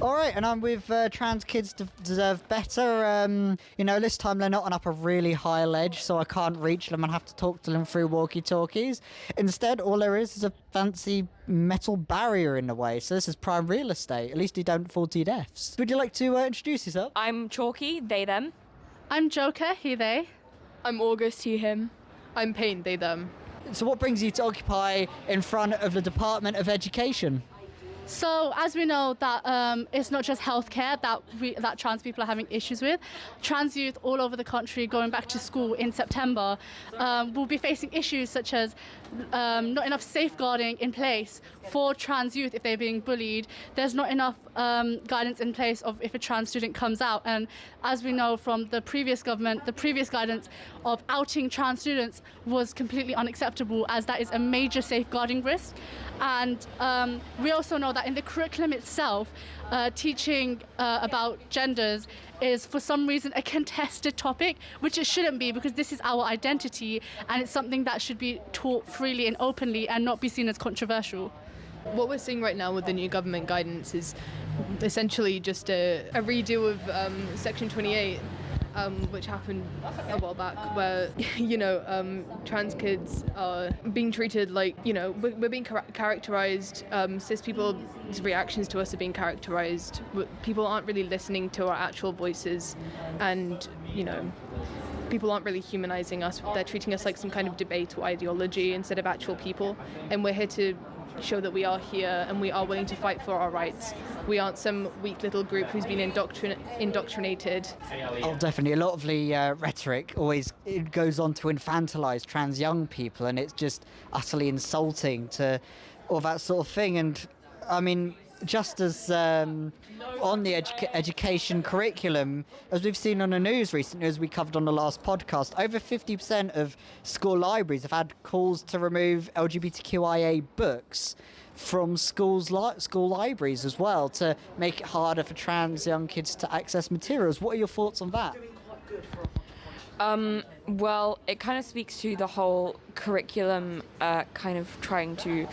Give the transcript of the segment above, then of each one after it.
All right, and I'm with Trans Kids Deserve Better. This time they're not on up a really high ledge, so I can't reach them and have to talk to them through walkie-talkies. Instead, all there is a fancy metal barrier in the way, so this is prime real estate. At least you don't fall to your deaths. Would you like to introduce yourself? I'm Chalky, they, them. I'm Joker, he, they. I'm August, he, him. I'm Pain, they, them. So what brings you to occupy in front of the Department of Education? So, as we know that it's not just healthcare that trans people are having issues with. Trans youth all over the country going back to school in September will be facing issues such as not enough safeguarding in place for trans youth if they're being bullied. There's not enough guidance in place of if a trans student comes out. And as we know from the previous government, the previous guidance of outing trans students was completely unacceptable, as that is a major safeguarding risk. And we also know that in the curriculum itself, teaching about genders is for some reason a contested topic, which it shouldn't be, because this is our identity and it's something that should be taught freely and openly and not be seen as controversial. What we're seeing right now with the new government guidance is essentially just a redo of Section 28, which happened a while back, where, trans kids are being treated like, we're being characterised, cis people's reactions to us are being characterised. People aren't really listening to our actual voices, and, people aren't really humanising us. They're treating us like some kind of debate or ideology instead of actual people, and we're here to show that we are here and we are willing to fight for our rights. We aren't some weak little group who's been indoctrinated. Oh, definitely. A lot of the rhetoric always goes on to infantilise trans young people, and it's just utterly insulting to all that sort of thing. And I mean, just as on the education curriculum, as we've seen on the news recently, as we covered on the last podcast, over 50% of school libraries have had calls to remove LGBTQIA books from school libraries as well, to make it harder for trans young kids to access materials. What are your thoughts on that? Well, it kind of speaks to the whole curriculum kind of trying to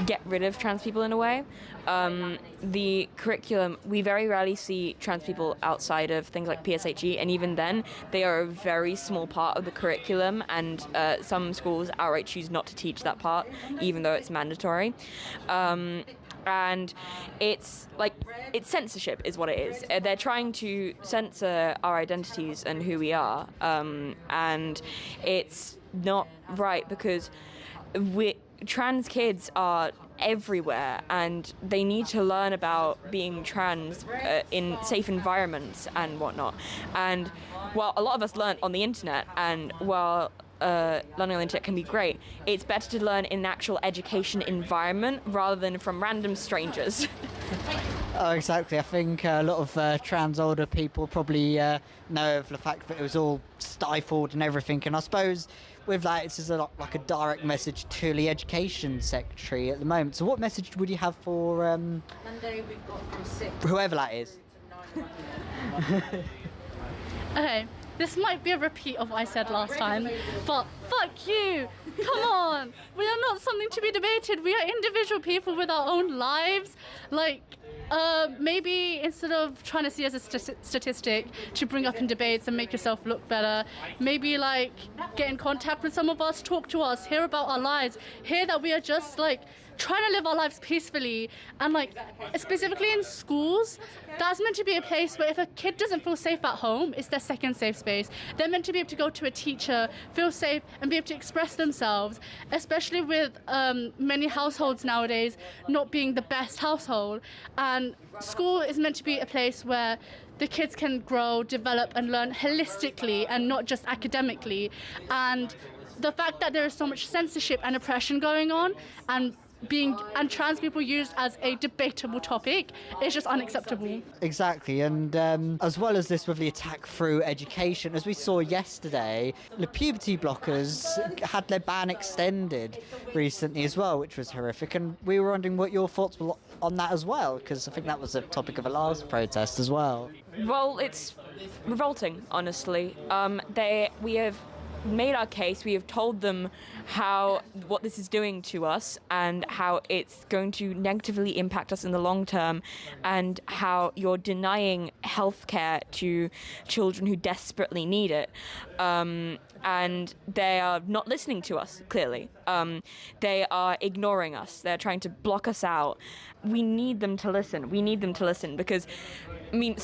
get rid of trans people in a way. The curriculum, we very rarely see trans people outside of things like PSHE, and even then, they are a very small part of the curriculum, and some schools outright choose not to teach that part, even though it's mandatory. And it's censorship is what it is. They're trying to censor our identities and who we are, and it's not right, because trans kids are everywhere and they need to learn about being trans in safe environments and whatnot. And while a lot of us learn on the internet, and while learning on the internet can be great, it's better to learn in an actual education environment rather than from random strangers. Oh, exactly. I think a lot of trans older people probably know of the fact that it was all stifled and everything, and I suppose with that it's like a direct message to the education secretary at the moment. So what message would you have for Monday we've got from 6. whoever that is? Okay, this might be a repeat of what I said last time, but fuck you! Come on! We are not something to be debated. We are individual people with our own lives. Maybe instead of trying to see as a statistic to bring up in debates and make yourself look better, maybe get in contact with some of us, talk to us, hear about our lives, hear that we are just trying to live our lives peacefully. And specifically in schools, that's meant to be a place where if a kid doesn't feel safe at home, it's their second safe space. They're meant to be able to go to a teacher, feel safe, and be able to express themselves, especially with many households nowadays not being the best household. And school is meant to be a place where the kids can grow, develop, and learn holistically and not just academically. And the fact that there is so much censorship and oppression going on, and trans people used as a debatable topic, is just unacceptable. Exactly, and as well as this with the attack through education, as we saw yesterday, the puberty blockers had their ban extended recently as well, which was horrific, and we were wondering what your thoughts were on that as well, because I think that was a topic of the last protest as well. Well, it's revolting, honestly. We have made our case. We have told them what this is doing to us and how it's going to negatively impact us in the long term, and how you're denying healthcare to children who desperately need it. And they are not listening to us, clearly. They are ignoring us. They're trying to block us out. We need them to listen. We need them to listen because, I mean,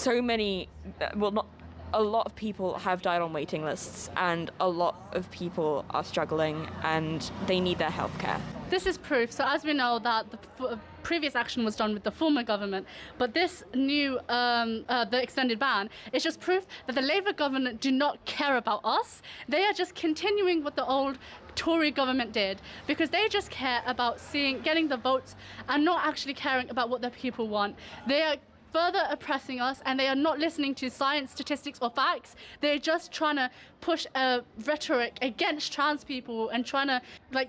a lot of people have died on waiting lists, and a lot of people are struggling, and they need their healthcare. This is proof. So as we know that the previous action was done with the former government, but this new, the extended ban, is just proof that the Labour government do not care about us. They are just continuing what the old Tory government did, because they just care about getting the votes and not actually caring about what the people want. They are further oppressing us, and they are not listening to science, statistics, or facts. They're just trying to push a rhetoric against trans people and trying to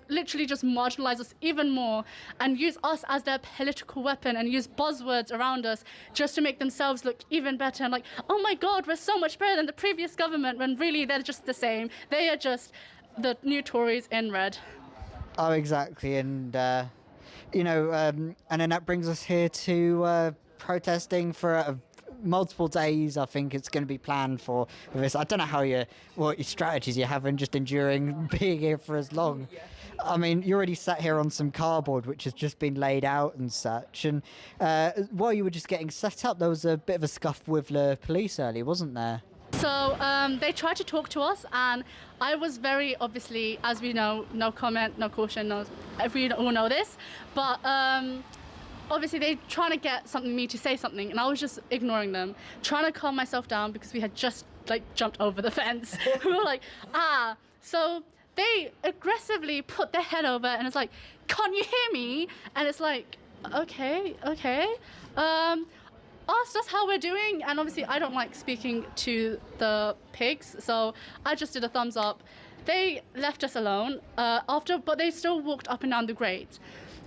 literally just marginalize us even more and use us as their political weapon and use buzzwords around us just to make themselves look even better and oh my God, we're so much better than the previous government, when really they're just the same. They are just the new Tories in red. Oh, exactly. And, and then that brings us here to protesting for multiple days. I think it's going to be planned for this. I don't know what your strategies you have in just enduring being here for as long. I mean, you already sat here on some cardboard which has just been laid out and such, and while you were just getting set up, there was a bit of a scuff with the police earlier, wasn't there? So they tried to talk to us, and I was very, obviously, as we know, no comment, no caution, we all know this, but obviously they trying to get me to say something, and I was just ignoring them, trying to calm myself down because we had just jumped over the fence. We were so they aggressively put their head over, and it's can't you hear me? And it's okay. Asked us how we're doing, and obviously I don't like speaking to the pigs, so I just did a thumbs up. They left us alone but they still walked up and down the grate.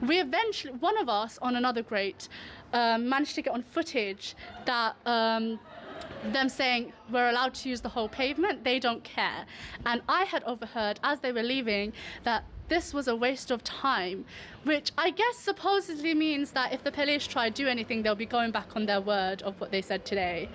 We eventually, one of us on another grate, managed to get on footage that them saying we're allowed to use the whole pavement, they don't care. And I had overheard as they were leaving that this was a waste of time, which I guess supposedly means that if the police try to do anything, they'll be going back on their word of what they said today.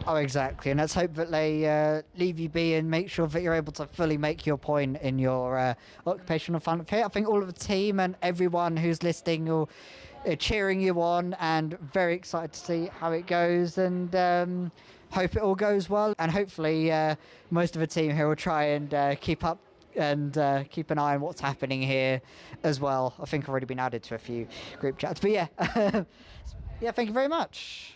Oh, exactly. And let's hope that they leave you be and make sure that you're able to fully make your point in your occupational fund. I think all of the team and everyone who's listening will cheering you on, and very excited to see how it goes, and hope it all goes well. And hopefully most of the team here will try and keep up and keep an eye on what's happening here as well. I think I've already been added to a few group chats. But yeah, thank you very much.